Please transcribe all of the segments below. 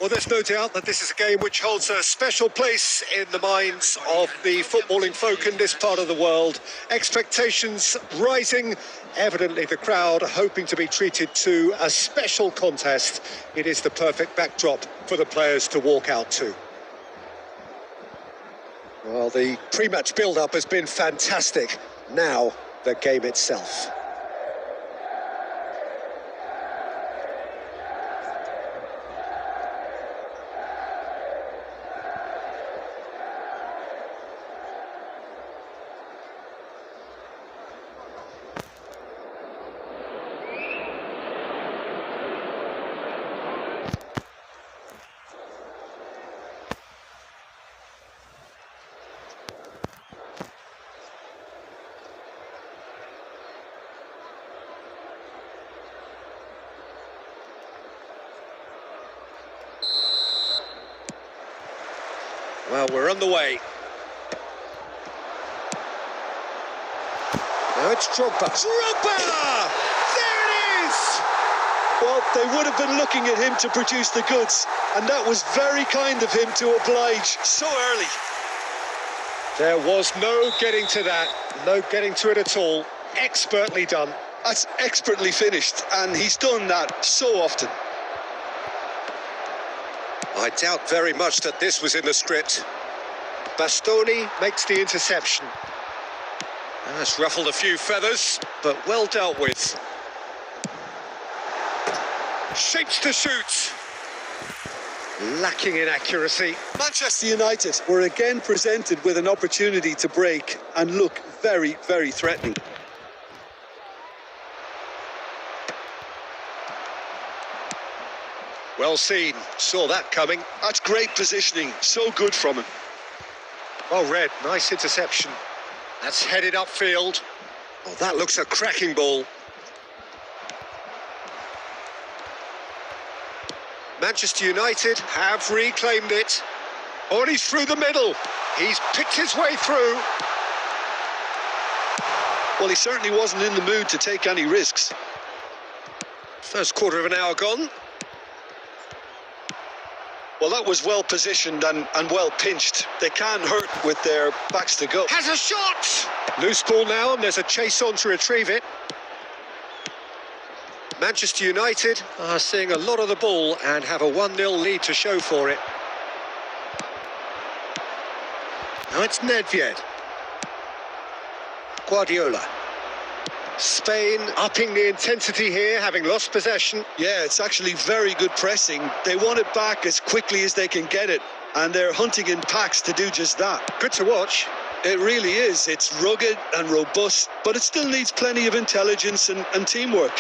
Well, there's no doubt that this is a game which holds a special place in the minds of the footballing folk in this part of the world. Expectations rising. Evidently, the crowd hoping to be treated to a special contest. It is the perfect backdrop for the players to walk out to. Well, the pre-match build-up has been fantastic. Now, the game itself. Well, we're on the way. Now it's Drogba. Drogba! There it is! Well, they would have been looking at him to produce the goods, and that was very kind of him to oblige so early. There was no getting to that, no getting to it at all. Expertly done. That's expertly finished, and he's done that so often. I doubt very much that this was in the script. Bastoni makes the interception. That's ruffled a few feathers, but well dealt with. Shapes to shoot. Lacking in accuracy. Manchester United were again presented with an opportunity to break and look very, very threatening. Well seen, saw that coming. That's great positioning, so good from him. Well read, nice interception. That's headed upfield. Oh, that looks a cracking ball. Manchester United have reclaimed it. Oh, and he's through the middle. He's picked his way through. Well, he certainly wasn't in the mood to take any risks. First quarter of an hour gone. Well, that was well positioned and well pinched. They can't hurt with their backs to go. Has a shot! Loose ball now, and there's a chase on to retrieve it. Manchester United are seeing a lot of the ball and have a 1-0 lead to show for it. Now it's Nedved. Guardiola. Spain upping the intensity here, having lost possession. Yeah, it's actually very good pressing. They want it back as quickly as they can get it, and they're hunting in packs to do just that. Good to watch. It really is. It's rugged and robust, but it still needs plenty of intelligence and teamwork.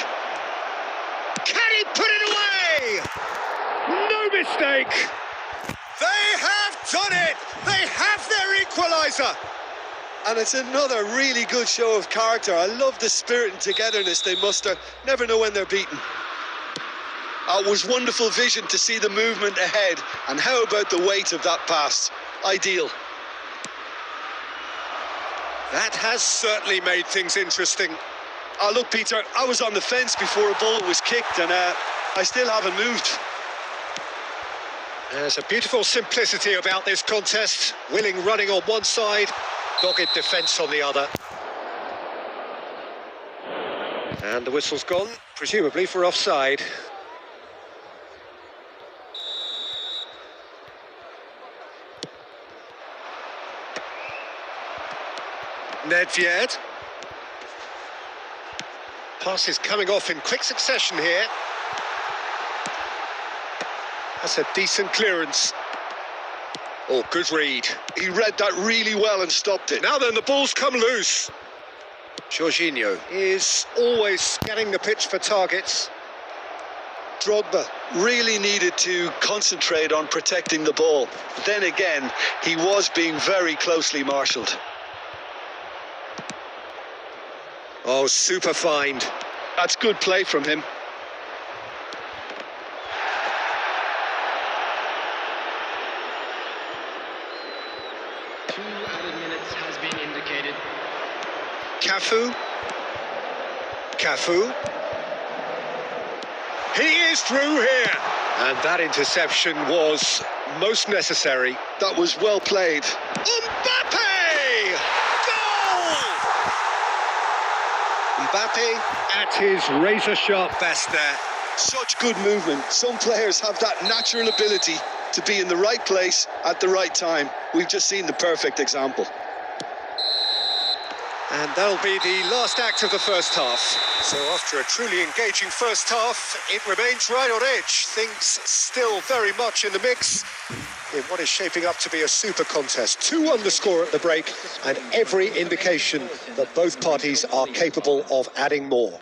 Can he put it away? No mistake. They have done it. They have their equaliser. And it's another really good show of character. I love the spirit and togetherness they muster. Never know when they're beaten. It was wonderful vision to see the movement ahead. And how about the weight of that pass? Ideal. That has certainly made things interesting. Oh, look, Peter, I was on the fence before a ball was kicked, and I still haven't moved. There's a beautiful simplicity about this contest. Willing running on one side, dogged defence on the other. And the whistle's gone, presumably for offside. Nedved. Pass is coming off in quick succession here. That's a decent clearance. Oh, good read. He read that really well and stopped it. Now then, the ball's come loose. Jorginho is always scanning the pitch for targets. Drogba really needed to concentrate on protecting the ball. But then again, he was being very closely marshalled. Oh, super find. That's good play from him. Cafu. He is through here. And that interception was most necessary. That was well played. Mbappe! Goal! Mbappe at his razor-sharp best there. Such good movement. Some players have that natural ability to be in the right place at the right time. We've just seen the perfect example. And that'll be the last act of the first half. So after a truly engaging first half, it remains right on edge. Things still very much in the mix in what is shaping up to be a super contest. 2-1 the score at the break, and every indication that both parties are capable of adding more.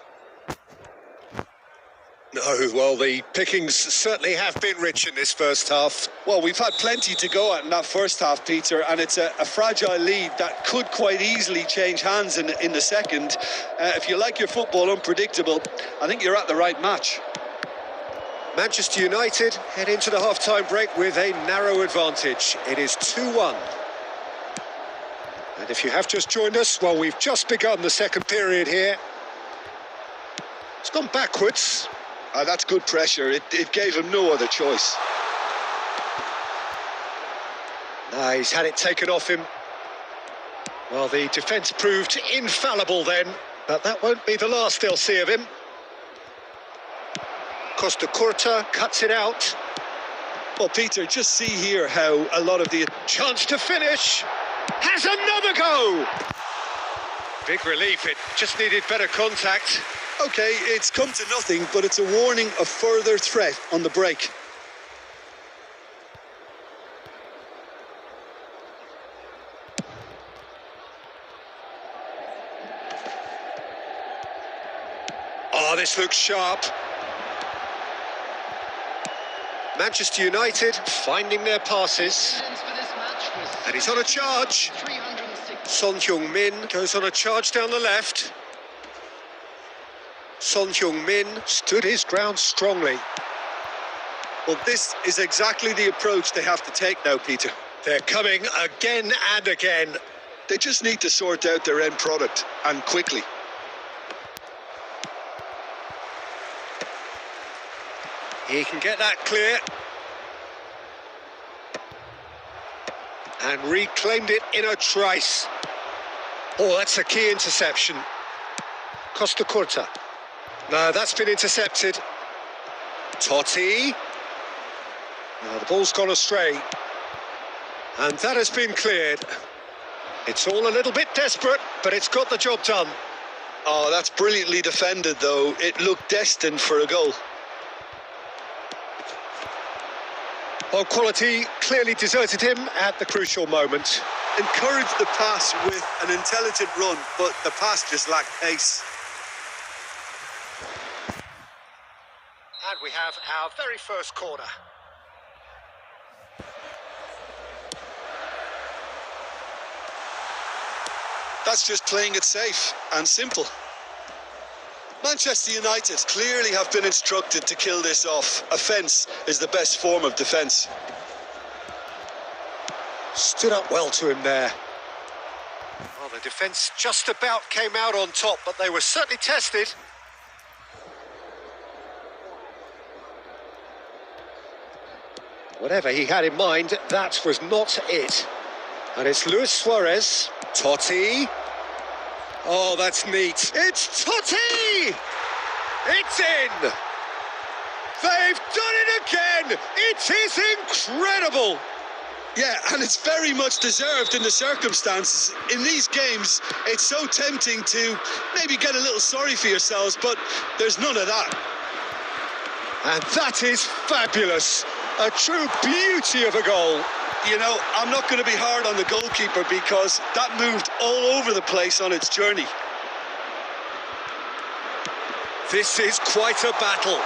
No, well, the pickings certainly have been rich in this first half. Well, we've had plenty to go at in that first half, Peter, and it's a fragile lead that could quite easily change hands in the second. If you like your football unpredictable, I think you're at the right match. Manchester United head into the half-time break with a narrow advantage. It is 2-1. And if you have just joined us, well, we've just begun the second period here. It's gone backwards. That's good pressure. It gave him no other choice. He's had it taken off him. Well, the defence proved infallible then, but that won't be the last they'll see of him. Costa Curta cuts it out. Well, Peter, just see here how a lot of the... Chance to finish. Has another go. Big relief. It just needed better contact. OK, it's come to nothing, but it's a warning of further threat on the break. Oh, this looks sharp. Manchester United finding their passes. And he's on a charge. Son Heung-min goes on a charge down the left. Son Heung-min stood his ground strongly. Well, this is exactly the approach they have to take now, Peter. They're coming again and again. They just need to sort out their end product, and quickly. He can get that clear. And reclaimed it in a trice. Oh, that's a key interception. Costa Curta. No, that's been intercepted. Totti. The ball's gone astray. And that has been cleared. It's all a little bit desperate, but it's got the job done. Oh, that's brilliantly defended, though. It looked destined for a goal. Well, quality clearly deserted him at the crucial moment. Encouraged the pass with an intelligent run, but the pass just lacked pace. And we have our very first corner. That's just playing it safe and simple. Manchester United clearly have been instructed to kill this off. Offence is the best form of defence. Stood up well to him there. Well, the defence just about came out on top, but they were certainly tested. Whatever he had in mind, that was not it. And it's Luis Suarez. Totti. Oh, that's neat. It's Totti! It's in! They've done it again! It is incredible! Yeah, and it's very much deserved in the circumstances. In these games, it's so tempting to maybe get a little sorry for yourselves, but there's none of that. And that is fabulous. A true beauty of a goal. You know, I'm not going to be hard on the goalkeeper because that moved all over the place on its journey. This is quite a battle.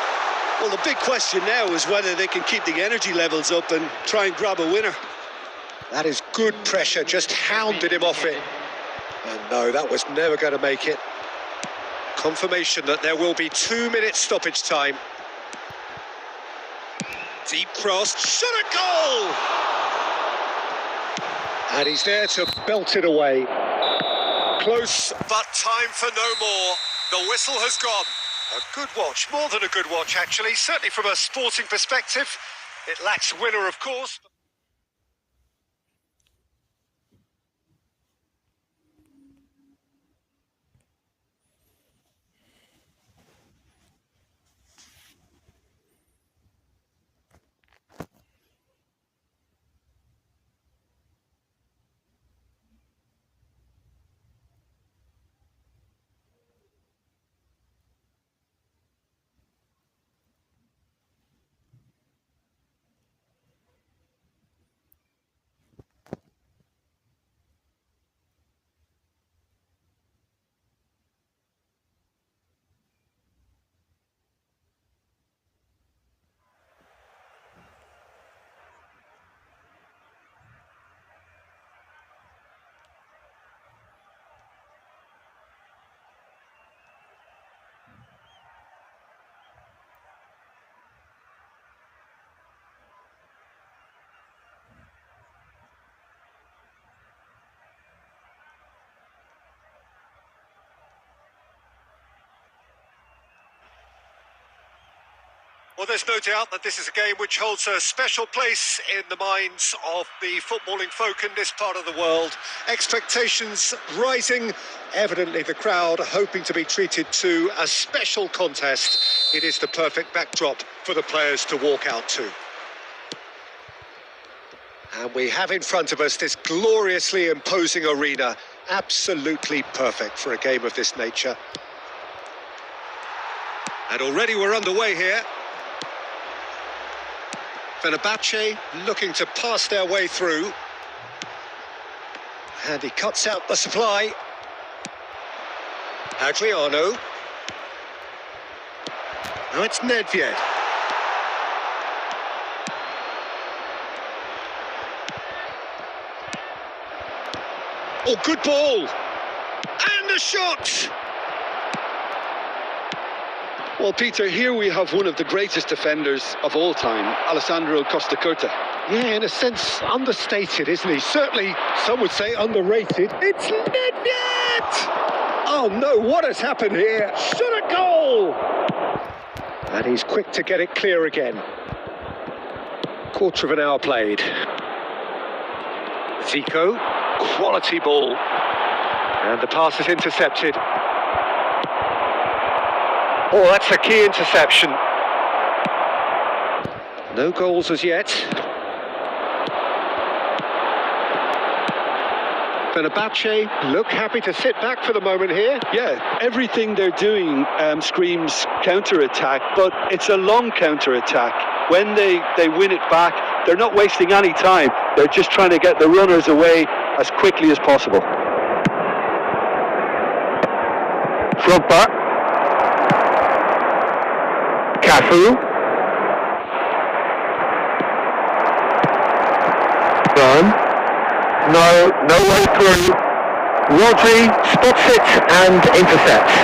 Well, the big question now is whether they can keep the energy levels up and try and grab a winner. That is good pressure, just hounded him off it. And no, that was never going to make it. Confirmation that there will be 2 minutes stoppage time. Deep cross, shot a goal! And he's there to belt it away. Close, but time for no more. The whistle has gone. A good watch, more than a good watch actually, certainly from a sporting perspective. It lacks winner, of course. Well, there's no doubt that this is a game which holds a special place in the minds of the footballing folk in this part of the world. Expectations rising, evidently the crowd hoping to be treated to a special contest. It is the perfect backdrop for the players to walk out to. And we have in front of us this gloriously imposing arena, absolutely perfect for a game of this nature. And already we're underway here. Fenerbahce looking to pass their way through. And he cuts out the supply. Adriano. Now it's Nedved. Oh, good ball. And a shot! Well, Peter, here we have one of the greatest defenders of all time, Alessandro Costa Curta. Yeah, in a sense, understated, isn't he? Certainly, some would say underrated. It's Nedved! Oh no, what has happened here? Shot a goal! And he's quick to get it clear again. Quarter of an hour played. Zico, quality ball. And the pass is intercepted. Oh, that's a key interception. No goals as yet. Fenerbahce look happy to sit back for the moment here. Yeah, everything they're doing screams counter-attack, but it's a long counter-attack. When they win it back, they're not wasting any time. They're just trying to get the runners away as quickly as possible. Drogba. Cafu. Done. No way through. Rodri spots it and intercepts.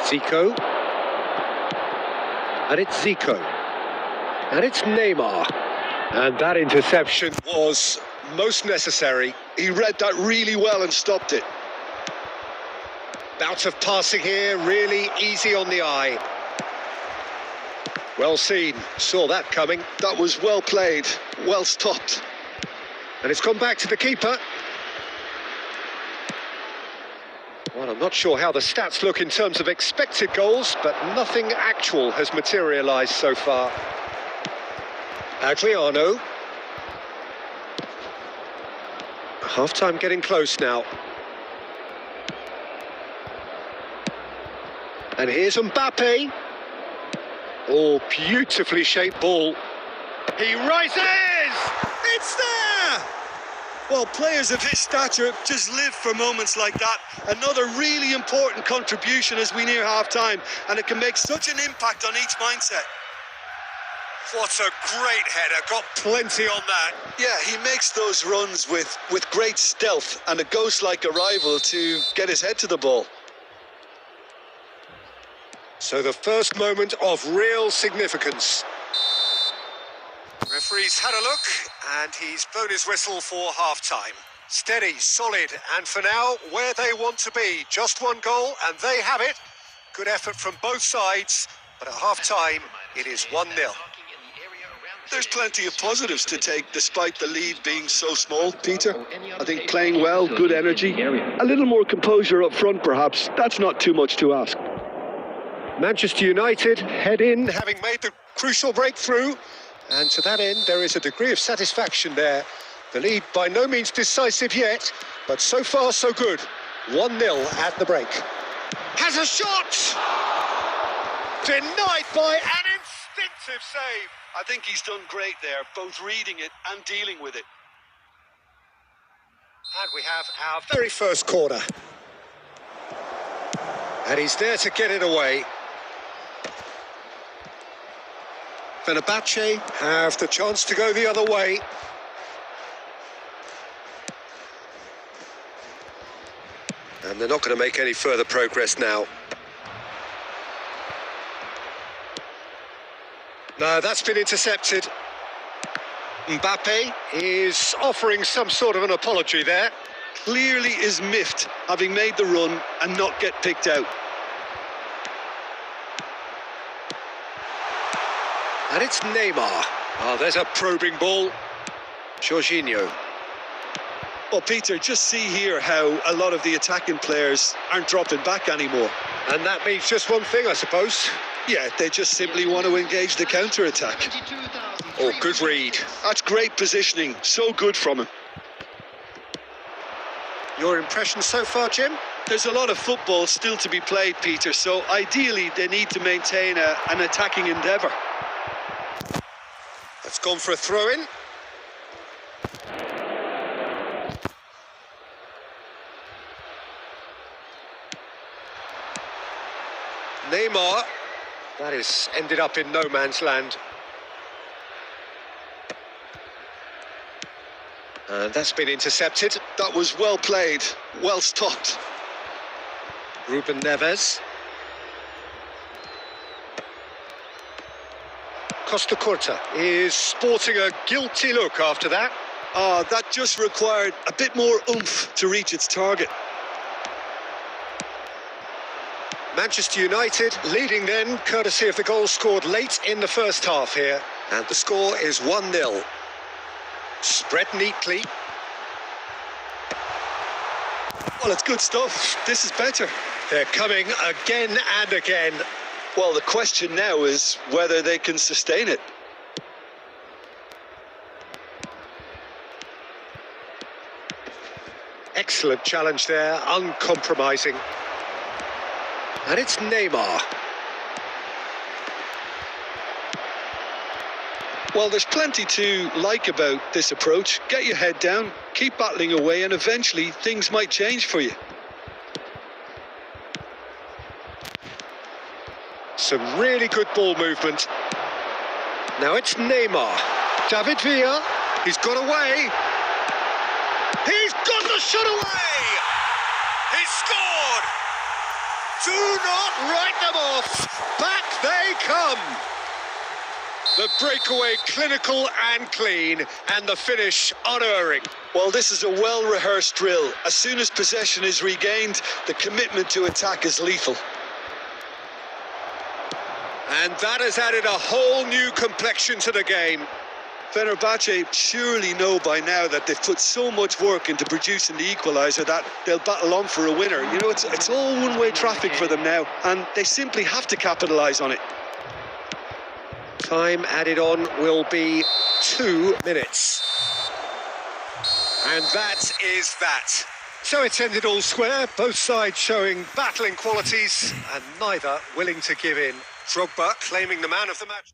Zico. And it's Zico. And it's Neymar. And that interception was most necessary. He read that really well and stopped it. Bout of passing here, really easy on the eye. Well seen, saw that coming. That was well played, well stopped. And it's gone back to the keeper. Well, I'm not sure how the stats look in terms of expected goals, but nothing actual has materialised so far. Adriano. Half-time getting close now. And here's Mbappe. Oh, beautifully shaped ball. He rises! It's there! Well, players of his stature just live for moments like that. Another really important contribution as we near half-time, and it can make such an impact on each mindset. What a great header, got plenty on that. Yeah, he makes those runs with great stealth and a ghost-like arrival to get his head to the ball. So the first moment of real significance. Referee's had a look, and he's blown his whistle for half-time. Steady, solid, and for now, where they want to be. Just one goal, and they have it. Good effort from both sides, but at half-time, it is 1-0. There's plenty of positives to take despite the lead being so small, Peter. I think playing well, good energy, a little more composure up front perhaps. That's not too much to ask. Manchester United head in, having made the crucial breakthrough, and to that end, there is a degree of satisfaction there. The lead by no means decisive yet, but so far so good. 1-0 at the break. Has a shot! Denied by an instinctive save. I think he's done great there, both reading it and dealing with it. And we have our very first corner. And he's there to get it away. Fenerbahce have the chance to go the other way. And they're not going to make any further progress now. No, that's been intercepted. Mbappe is offering some sort of an apology there. Clearly is miffed, having made the run and not get picked out. And it's Neymar. Oh, there's a probing ball. Jorginho. Well, Peter, just see here how a lot of the attacking players aren't dropping back anymore. And that means just one thing, I suppose. Yeah, they just simply want to engage the counter-attack. Oh, good read. That's great positioning. So good from him. Your impression so far, Jim? There's a lot of football still to be played, Peter, so ideally they need to maintain an attacking endeavour. That's gone for a throw-in. Neymar. That is ended up in no man's land. And that's been intercepted. That was well played, well stopped. Ruben Neves. Costa Curta is sporting a guilty look after that. That just required a bit more oomph to reach its target. Manchester United leading then, courtesy of the goal scored late in the first half here. And the score is 1-0. Spread neatly. Well, it's good stuff. This is better. They're coming again and again. Well, the question now is whether they can sustain it. Excellent challenge there, uncompromising. And it's Neymar. Well, there's plenty to like about this approach. Get your head down, keep battling away, and eventually things might change for you. Some really good ball movement. Now it's Neymar. David Villa. He's got away. He's got the shot away. He's scored. Do not write them off. Back they come. The breakaway clinical and clean, and the finish unerring. Well, this is a well-rehearsed drill. As soon as possession is regained, the commitment to attack is lethal. And that has added a whole new complexion to the game. Fenerbahce surely know by now that they've put so much work into producing the equaliser that they'll battle on for a winner. You know, it's all one-way traffic for them now, and they simply have to capitalise on it. Time added on will be 2 minutes. And that is that. So it's ended all square, both sides showing battling qualities and neither willing to give in. Drogba claiming the man of the match.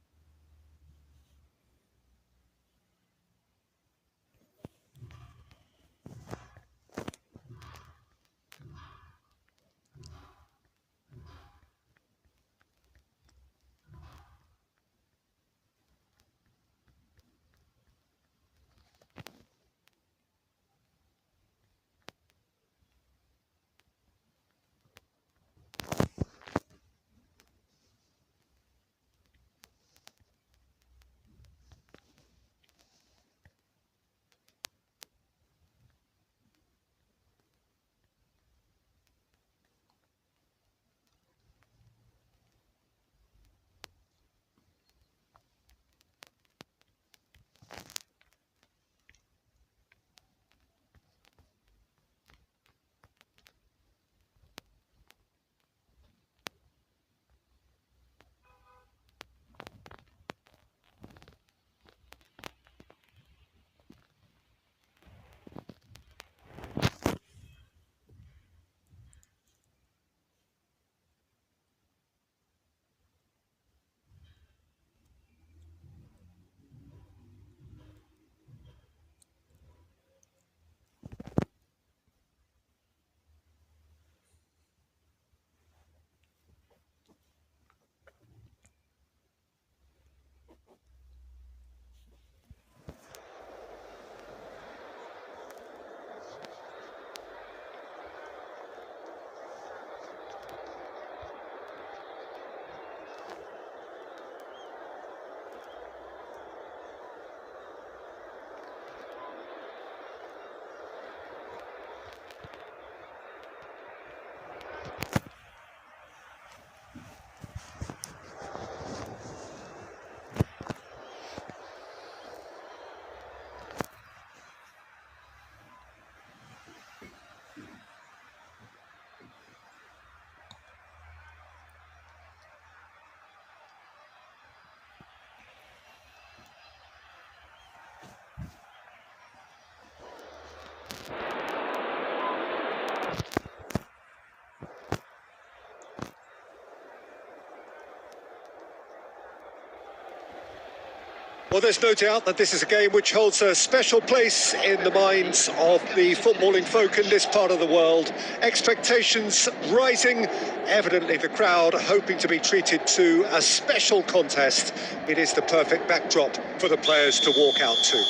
Well, there's no doubt that this is a game which holds a special place in the minds of the footballing folk in this part of the world. Expectations rising, evidently the crowd hoping to be treated to a special contest. It is the perfect backdrop for the players to walk out to.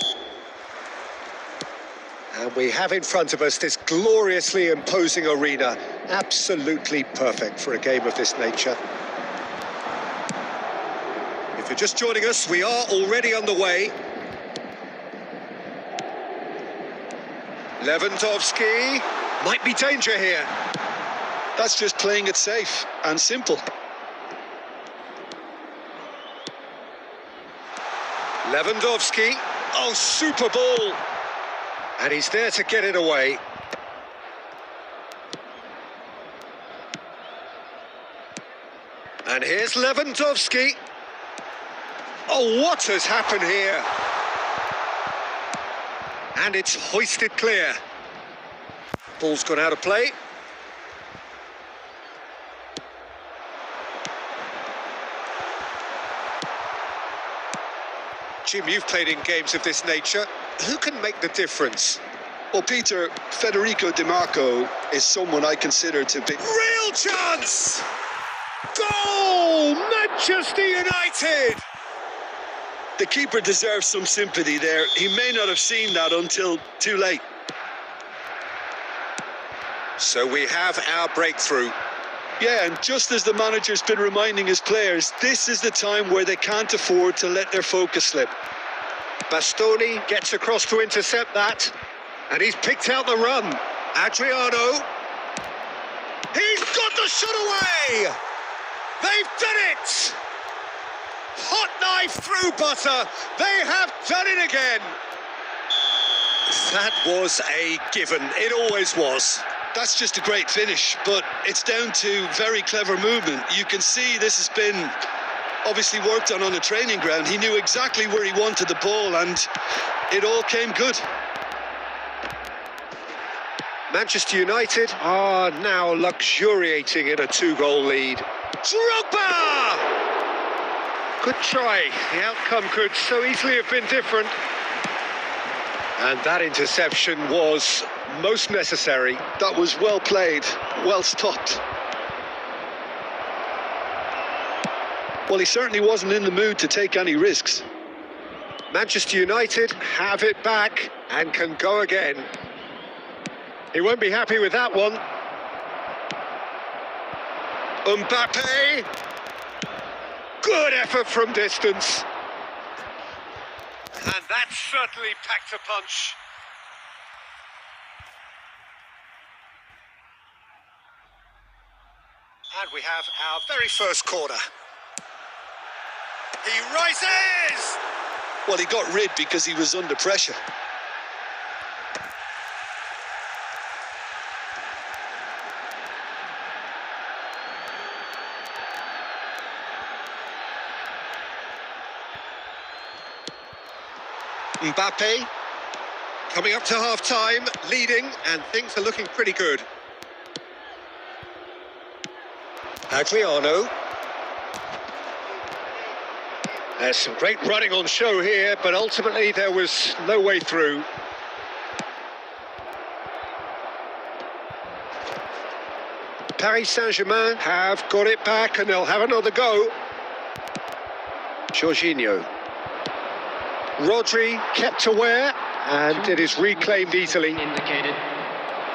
And we have in front of us this gloriously imposing arena, absolutely perfect for a game of this nature. If you're just joining us, we are already underway. Lewandowski, might be danger here. That's just playing it safe and simple. Lewandowski, oh, super ball. And he's there to get it away. And here's Lewandowski. Oh, what has happened here? And it's hoisted clear. Ball's gone out of play. Jim, you've played in games of this nature. Who can make the difference? Well, Peter, Federico Di Marco is someone I consider to be... Real chance! Goal! Manchester United! The keeper deserves some sympathy there. He may not have seen that until too late. So we have our breakthrough. Yeah, and just as the manager's been reminding his players, this is the time where they can't afford to let their focus slip. Bastoni gets across to intercept that, and he's picked out the run. Adriano. He's got the shot away! They've done it! Hot knife through butter. They have done it again. That was a given. It always was. That's just a great finish, but it's down to very clever movement. You can see this has been obviously worked on the training ground. He knew exactly where he wanted the ball, and it all came good. Manchester United are now luxuriating in a 2-goal lead. Drogba! Good try. The outcome could so easily have been different. And that interception was most necessary. That was well played, well stopped. Well, he certainly wasn't in the mood to take any risks. Manchester United have it back and can go again. He won't be happy with that one. Mbappe. Good effort from distance. And that certainly packed a punch. And we have our very first corner. He rises! Well, he got rid because he was under pressure. Mbappe coming up to half-time, leading, and things are looking pretty good. Adriano. There's some great running on show here, but ultimately there was no way through. Paris Saint-Germain have got it back and they'll have another go. Jorginho. Rodri kept aware, and it is reclaimed easily. Indicated.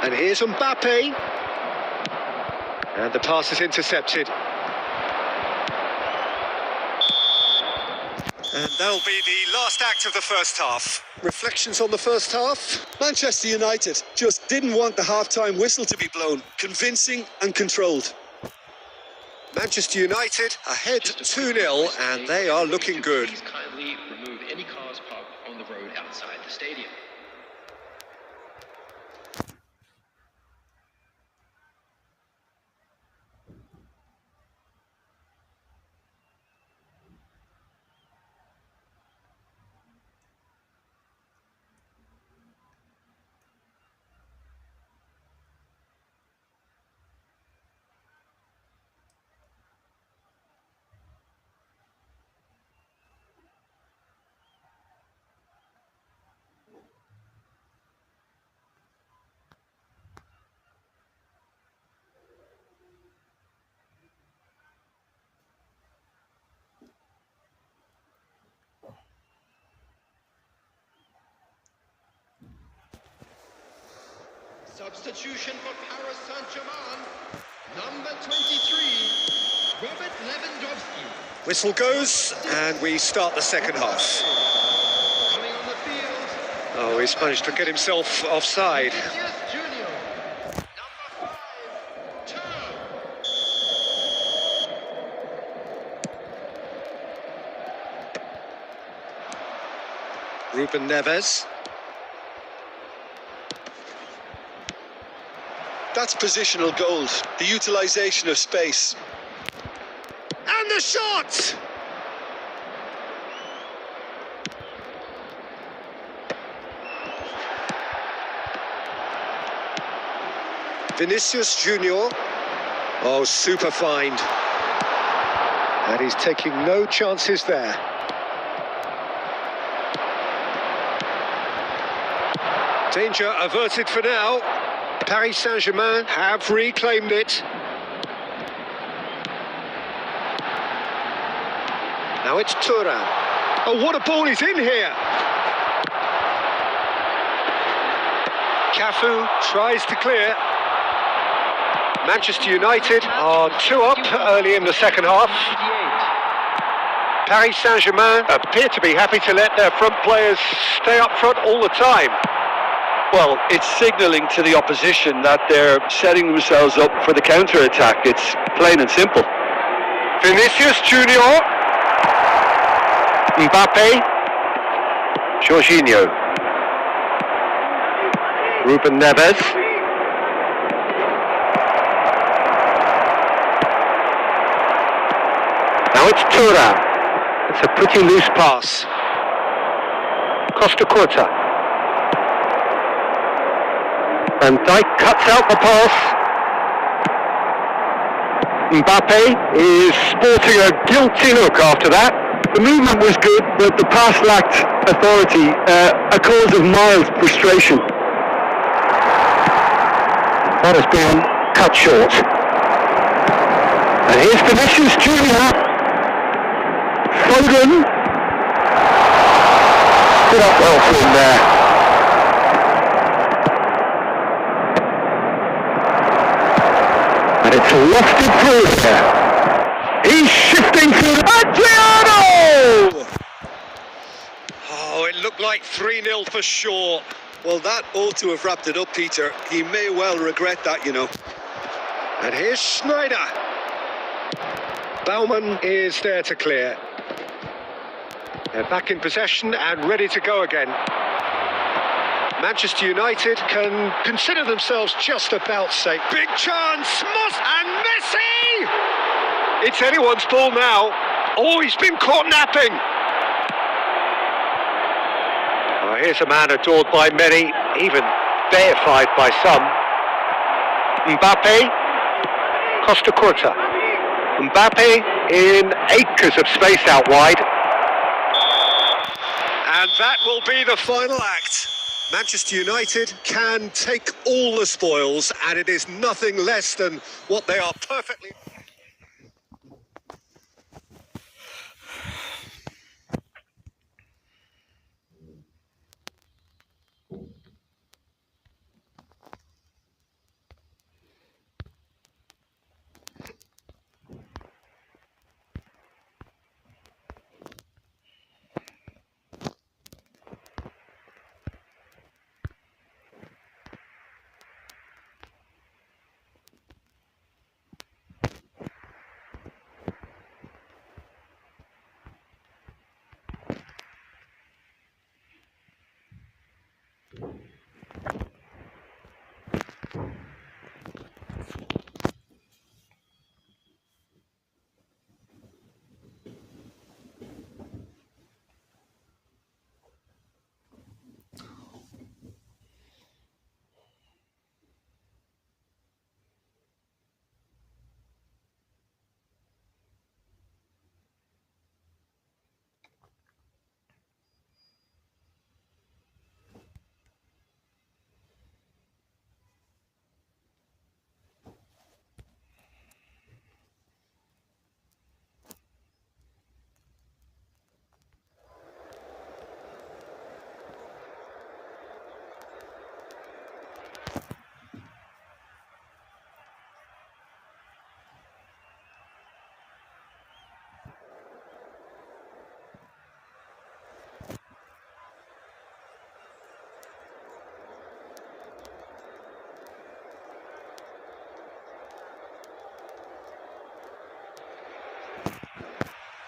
And here's Mbappe. And the pass is intercepted. And that'll be the last act of the first half. Reflections on the first half? Manchester United just didn't want the half-time whistle to be blown. Convincing and controlled. Manchester United ahead 2-0, and they are looking good. Please kindly remove any cars parked on the road outside the stadium. Substitution for Paris Saint-Germain, number 23, Robert Lewandowski. Whistle goes, and we start the second half. Coming on the field. Oh, he's managed to get himself offside. Vinicius Junior. Number 5, Turn. Ruben Neves. That's positional gold, the utilisation of space. And the shot! Vinicius Junior. Oh, super find. And he's taking no chances there. Danger averted for now. Paris Saint-Germain have reclaimed it. Now it's Turan. Oh, what a ball he's in here! Cafu tries to clear. Manchester United are 2 up early in the second half. Paris Saint-Germain appear to be happy to let their front players stay up front all the time. Well, it's signalling to the opposition that they're setting themselves up for the counter-attack. It's plain and simple. Vinicius Junior. Mbappe. Jorginho. Ruben Neves. Now it's Tura. It's a pretty loose pass. Costa Curta. Van Dijk cuts out the pass. Mbappe is sporting a guilty look after that. The movement was good, but the pass lacked authority, a cause of mild frustration. That has been cut short. And here's Vinicius Junior. Foden. Put up well from there. And it's lofted through here. He's shifting through Adriano! Oh, it looked like 3-0 for sure. Well, that ought to have wrapped it up, Peter. He may well regret that, you know. And here's Schneider. Baumann is there to clear. They're back in possession and ready to go again. Manchester United can consider themselves just about safe. Big chance, and Messi! It's anyone's ball now. Oh, he's been caught napping. Well, here's a man adored by many, even deified by some. Mbappe, Costa Curta. Mbappe in acres of space out wide. And that will be the final act. Manchester United can take all the spoils, and it is nothing less than what they are perfectly...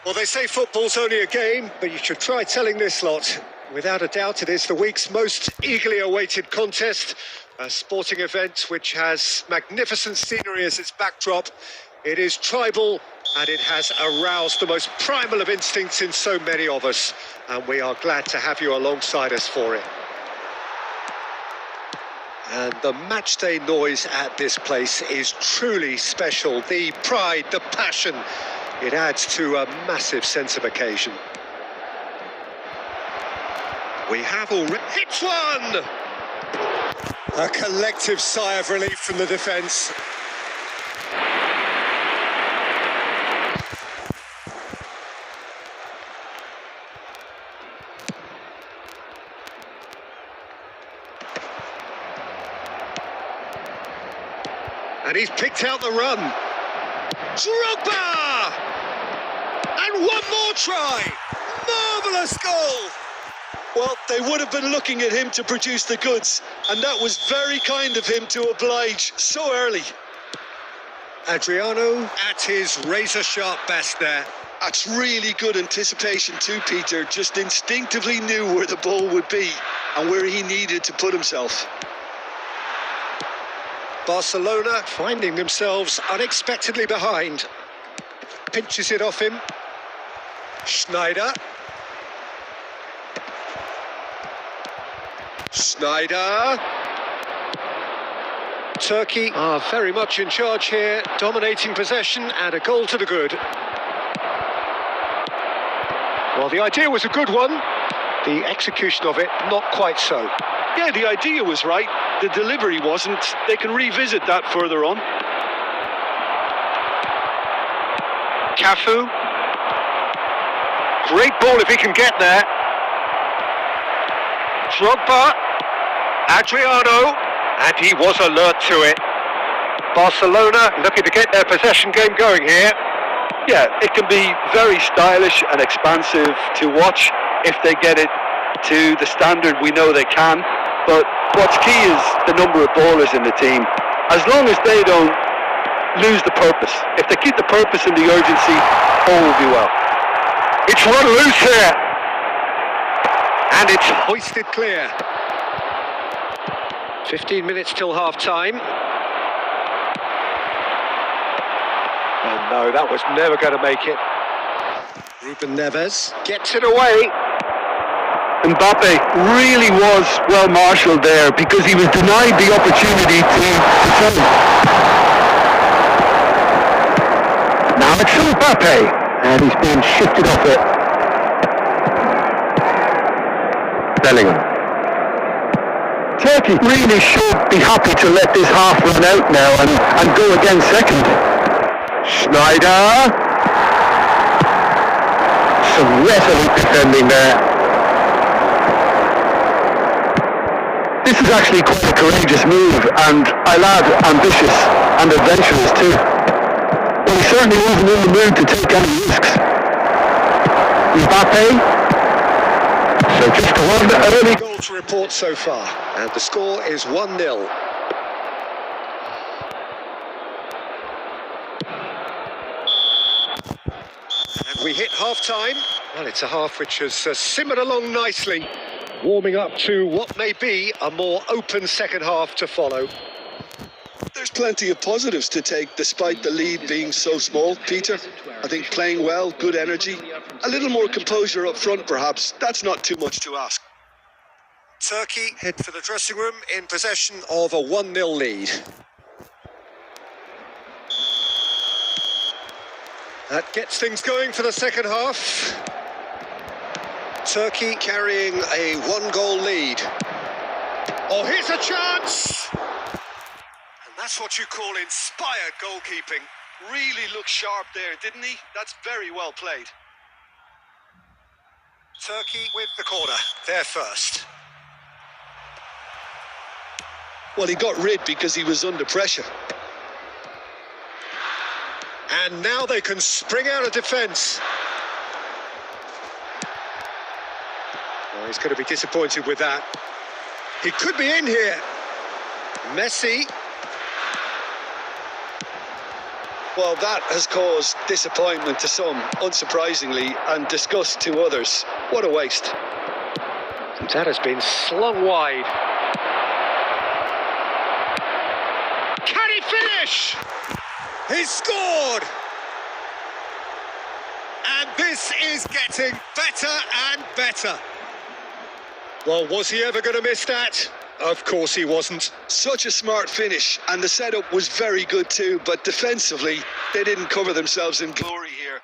Well, they say football's only a game, but you should try telling this lot. Without a doubt, it is the week's most eagerly awaited contest, a sporting event which has magnificent scenery as its backdrop. It is tribal, and it has aroused the most primal of instincts in so many of us, and we are glad to have you alongside us for it. And the matchday noise at this place is truly special. The pride, the passion, it adds to a massive sense of occasion. We have already hit one! A collective sigh of relief from the defence. And he's picked out the run. Drogba! And one more try! Marvellous goal! Well, they would have been looking at him to produce the goods, and that was very kind of him to oblige so early. Adriano at his razor-sharp best there. That's really good anticipation too, Peter. Just instinctively knew where the ball would be and where he needed to put himself. Barcelona finding themselves unexpectedly behind. Pinches it off him. Schneider. Turkey are very much in charge here, dominating possession and a goal to the good. Well, the idea was a good one. The execution of it, not quite so. Yeah, the idea was right. The delivery wasn't. They can revisit that further on. Cafu. Great ball if he can get there. Drogba. Adriano. And he was alert to it. Barcelona looking to get their possession game going here. Yeah, it can be very stylish and expansive to watch if they get it to the standard we know they can. But what's key is the number of ballers in the team. As long as they don't lose the purpose. If they keep the purpose and the urgency, all will be well. It's run loose here. And it's hoisted clear. 15 minutes till half-time. And no, that was never going to make it. Ruben Neves gets it away. Mbappe really was well marshalled there because he was denied the opportunity to defend. Now it's Mbappe, and he's been shifted off it. Bellingham. Turkey really should be happy to let this half run out now and go again second. Schneider. Some resolute defending there. This is actually quite a courageous move, and I'll add ambitious and adventurous too. But he certainly wasn't in the mood to take any risks. Mbappe. So just one early goal to report so far, and the score is 1-0. And we hit half-time. Well, it's a half which has simmered along nicely, warming up to what may be a more open second half to follow. There's plenty of positives to take despite the lead being so small, Peter. I think playing well, good energy, a little more composure up front perhaps. That's not too much to ask. Turkey head for the dressing room in possession of a 1-0 lead. That gets things going for the second half. Turkey carrying a 1-goal lead. Oh, here's a chance! And that's what you call inspired goalkeeping. Really looked sharp there, didn't he? That's very well played. Turkey with the corner, they're first. Well, he got rid because he was under pressure. And now they can spring out of defence. Oh, he's going to be disappointed with that. He could be in here. Messi. Well, that has caused disappointment to some, unsurprisingly, and disgust to others. What a waste. That has been slung wide. Can he finish? He's scored! And this is getting better and better. Well, was he ever going to miss that? Of course he wasn't. Such a smart finish, and the setup was very good too, but defensively, they didn't cover themselves in glory here.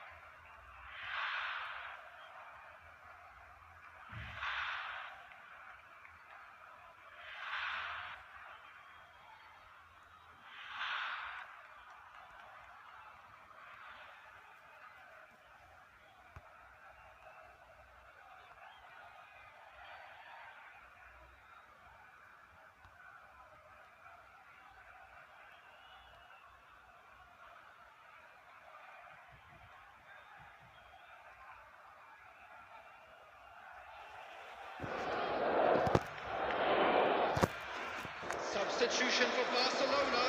Substitution for Barcelona,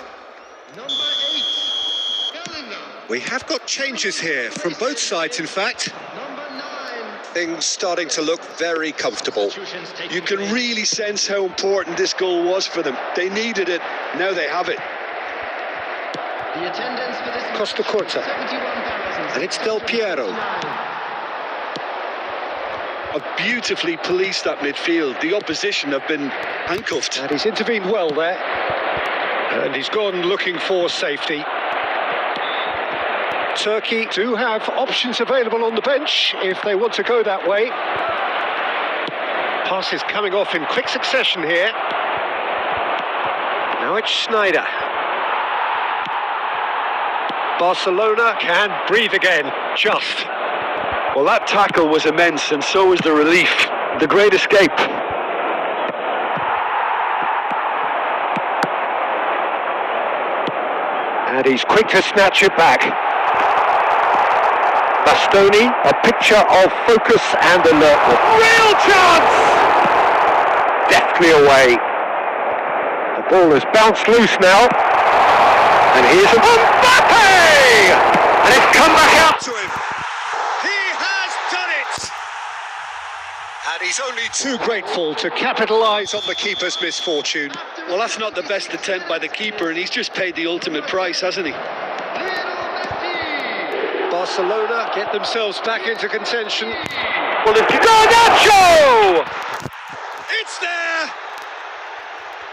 number 8, Bellingham. We have got changes here from both sides, in fact. Number 9, Things starting to look very comfortable. You can really sense how important this goal was for them. They needed it, now they have it. the attendance for this match, Costa Curta. 71,000. And it's Del Piero. Have beautifully policed that midfield. The opposition have been handcuffed. And he's intervened well there. And he's gone looking for safety. Turkey do have options available on the bench if they want to go that way. Passes coming off in quick succession here. Now it's Schneider. Barcelona can breathe again, just. Well, that tackle was immense, and so was the relief. The great escape. And he's quick to snatch it back. Bastoni, a picture of focus and alertness. Real chance! Deftly away. The ball has bounced loose now. And here's Mbappe! And it's come back out To him. He has done it! And he's only too grateful to capitalise on the keeper's misfortune. Well, that's not the best attempt by the keeper, and he's just paid the ultimate price, hasn't he? Barcelona get themselves back into contention. Well, it's Garnacho! It's there!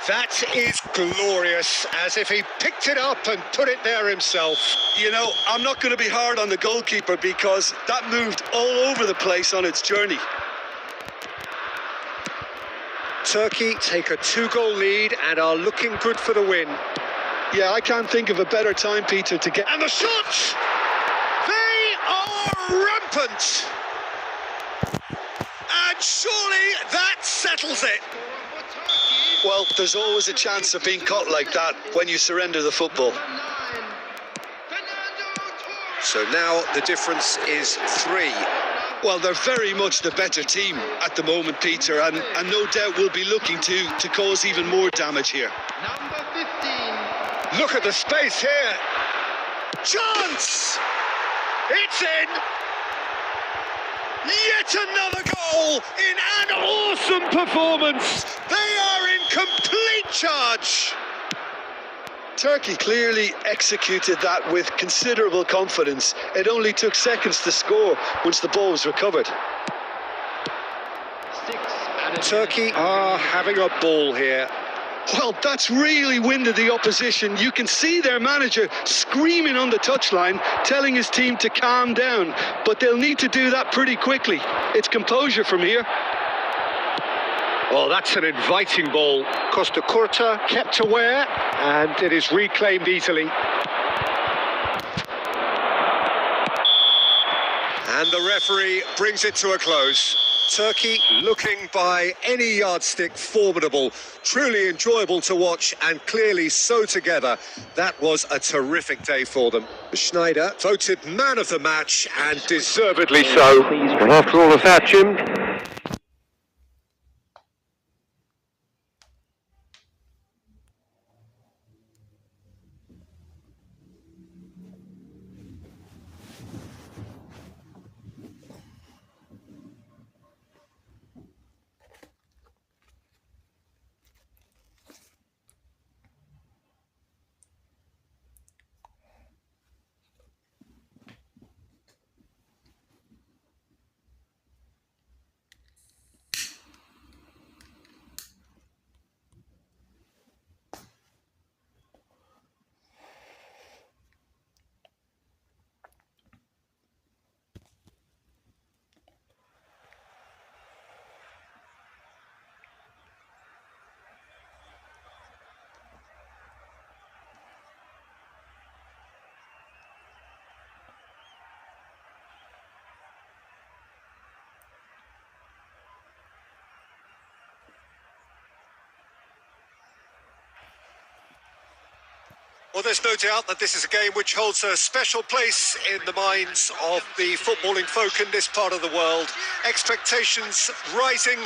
That is glorious, as if he picked it up and put it there himself. You know, I'm not going to be hard on the goalkeeper because that moved all over the place on its journey. Turkey take a 2-goal lead and are looking good for the win. Yeah, I can't think of a better time, Peter, to get... And the shots! They are rampant! And surely that settles it. Well, there's always a chance of being caught like that when you surrender the football. So now the difference is 3. Well, they're very much the better team at the moment, Peter, and no doubt will be looking to cause even more damage here. Number 15, Look at the space here. Chance! It's in! Yet another goal in an awesome performance. They are in complete charge. Turkey clearly executed that with considerable confidence. It only took seconds to score once the ball was recovered. 6 added. Turkey are having a ball here. Well, that's really winded the opposition. You can see their manager screaming on the touchline, telling his team to calm down. But they'll need to do that pretty quickly. It's composure from here. Well, that's an inviting ball. Costa Curta kept aware, and it is reclaimed easily. And the referee brings it to a close. Turkey looking by any yardstick formidable, truly enjoyable to watch, and clearly so together. That was a terrific day for them. Schneider voted man of the match, and deservedly so. And after all of that, Jim, Well, there's no doubt that this is a game which holds a special place in the minds of the footballing folk in this part of the world. Expectations rising,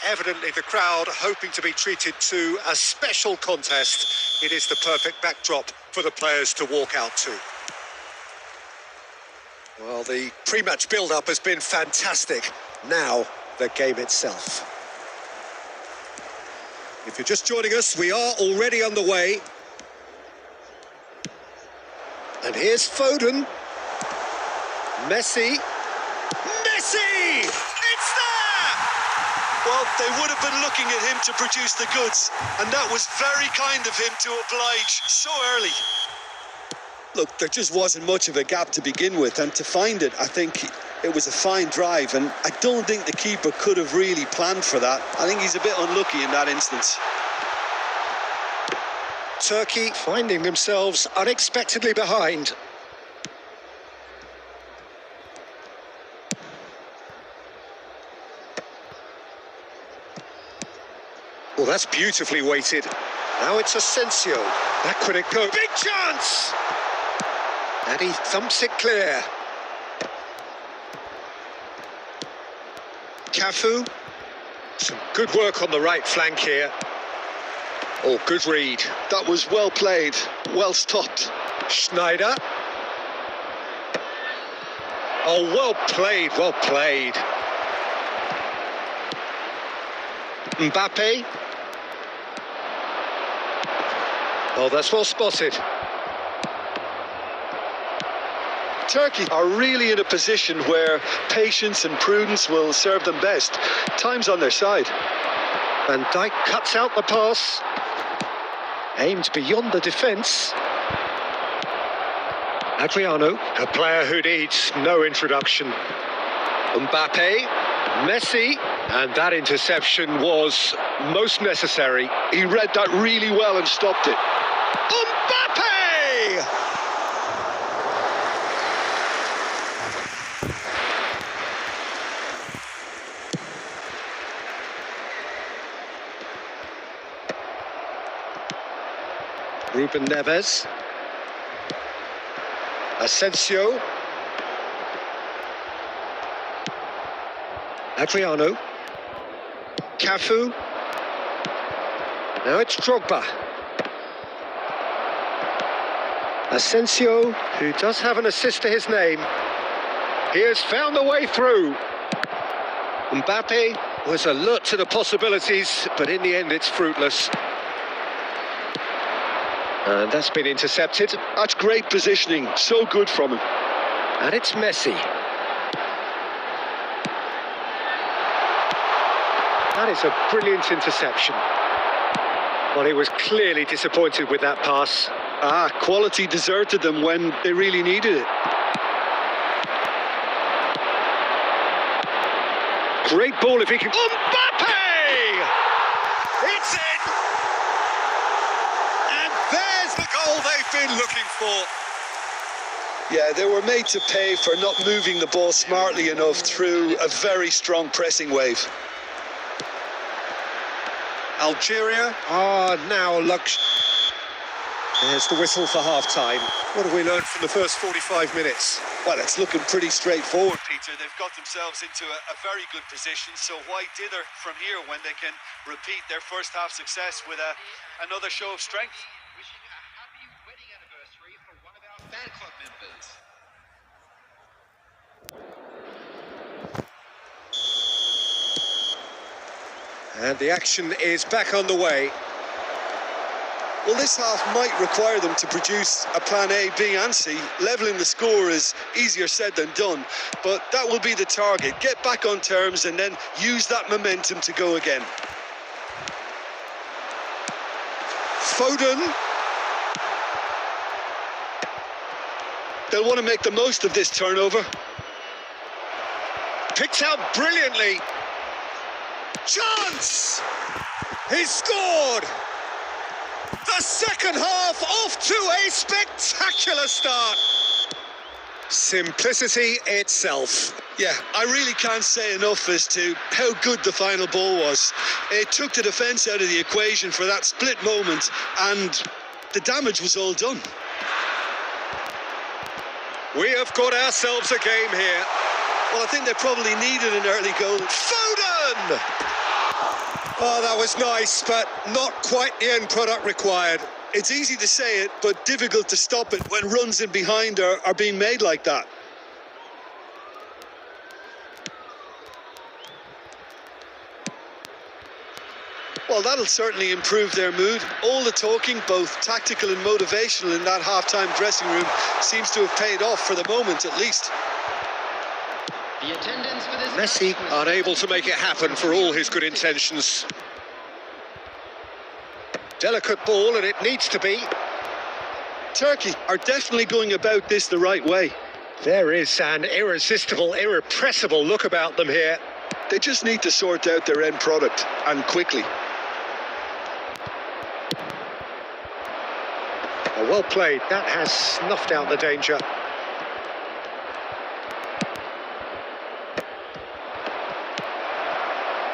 evidently the crowd hoping to be treated to a special contest. It is the perfect backdrop for the players to walk out to. Well, the pre-match build-up has been fantastic. Now, the game itself. If you're just joining us, we are already underway. And here's Foden. Messi. Messi! It's there! Well, they would have been looking at him to produce the goods, and that was very kind of him to oblige so early. Look, there just wasn't much of a gap to begin with, and to find it, I think it was a fine drive, and I don't think the keeper could have really planned for that. I think he's a bit unlucky in that instance. Turkey finding themselves unexpectedly behind. Well, that's beautifully weighted. Now it's Asensio. That could it go. Big chance! And he thumps it clear. Cafu. Some good work on the right flank here. Oh, good read. That was well played, well stopped. Schneider. Oh, well played, well played. Mbappe. Oh, that's well spotted. Turkey are really in a position where patience and prudence will serve them best. Time's on their side. Van Dijk cuts out the pass. Aimed beyond the defence. Adriano, a player who needs no introduction. Mbappe, Messi, and that interception was most necessary. He read that really well and stopped it. Mbappe! Ruben Neves. Asensio. Adriano. Cafu. Now it's Drogba. Asensio, who does have an assist to his name. He has found the way through. Mbappe was alert to the possibilities, but in the end it's fruitless. And that's been intercepted. That's great positioning, so good from him. And it's Messi. That is a brilliant interception. Well, he was clearly disappointed with that pass. Quality deserted them when they really needed it. Great ball if he can... Mbappe! It's in! And there's the goal they've been looking for. Yeah, they were made to pay for not moving the ball smartly enough through a very strong pressing wave. Algeria now looks... There's the whistle for half-time. What have we learned from the first 45 minutes? Well, it's looking pretty straightforward, Peter. They've got themselves into a very good position, so why dither from here when they can repeat their first half success with another show of strength? Wishing a happy wedding anniversary for one of our fan club members. And the action is back underway. Well, this half might require them to produce a plan A, B and C. Levelling the score is easier said than done, but that will be the target. Get back on terms and then use that momentum to go again. Foden. They'll want to make the most of this turnover. Picked out brilliantly. Chance! He's scored! The second half off to a spectacular start. Simplicity itself. Yeah, I really can't say enough as to how good the final ball was. It took the defence out of the equation for that split moment, and the damage was all done. We have got ourselves a game here. Well, I think they probably needed an early goal. Foden! Oh, that was nice, but not quite the end product required. It's easy to say it, but difficult to stop it when runs in behind are being made like that. Well, that'll certainly improve their mood. All the talking, both tactical and motivational, in that half-time dressing room seems to have paid off for the moment, at least. The attendance for this Messi match was unable to make it happen for all his good intentions. Delicate ball, and it needs to be. Turkey are definitely going about this the right way. There is an irresistible, irrepressible look about them here. They just need to sort out their end product, and quickly. Oh, well played. That has snuffed out the danger.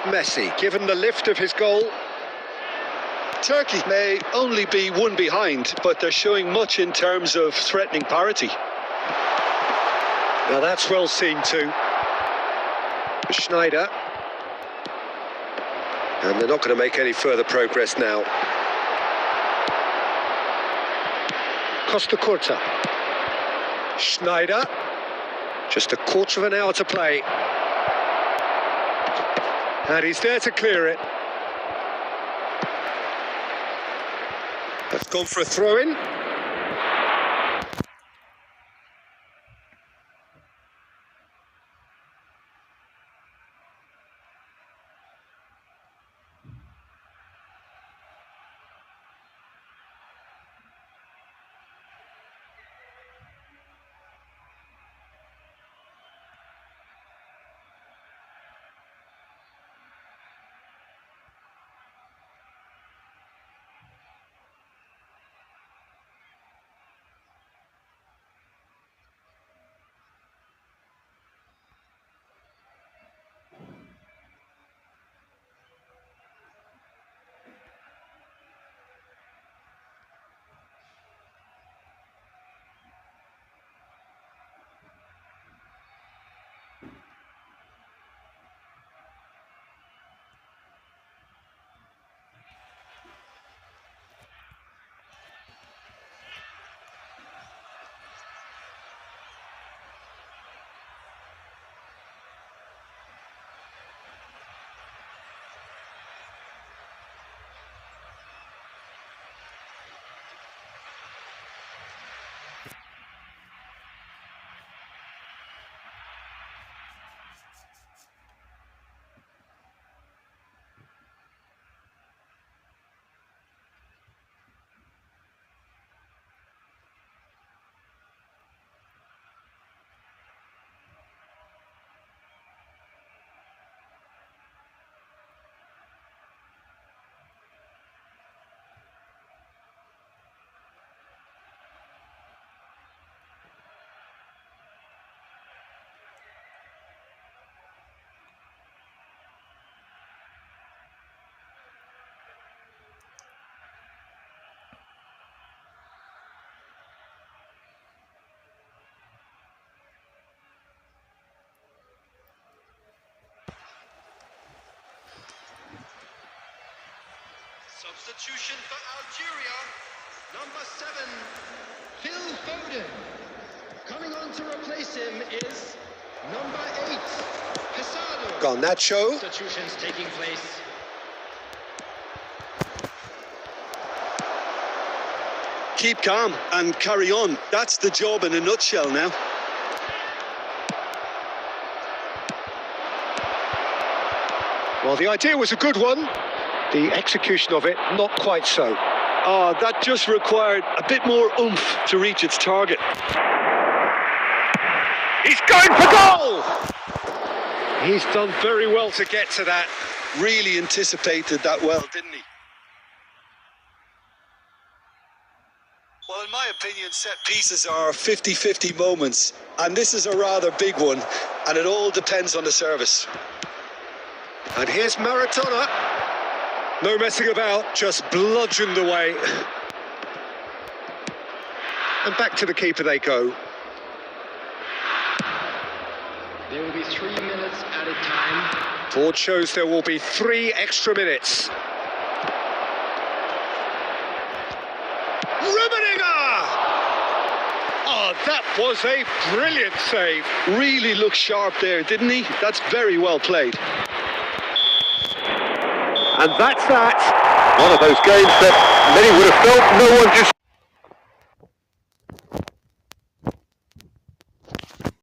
Messi, given the lift of his goal. Turkey may only be one behind, but they're showing much in terms of threatening parity. Now that's well seen too. Schneider. And they're not going to make any further progress now. Costa Curta. Schneider. Just a quarter of an hour to play. And he's there to clear it. That's gone for a throw-in. substitution for Algeria. Number 7, Phil Foden. Coming on to replace him is number 8, Casado. Garnacho. Substitutions taking place. Keep calm and carry on. That's the job in a nutshell now. Well, the idea was a good one. The execution of it, not quite so. That just required a bit more oomph to reach its target. He's going for goal! He's done very well to get to that. Really anticipated that well, didn't he? Well, in my opinion, set pieces are 50-50 moments, and this is a rather big one, and it all depends on the service. And here's Maradona. No messing about, just bludgeoned away. And back to the keeper they go. There will be 3 minutes added time. Board shows there will be 3 extra minutes. Oh, that was a brilliant save. Really looked sharp there, didn't he? That's very well played. And that's that. One of those games that many would have felt no one just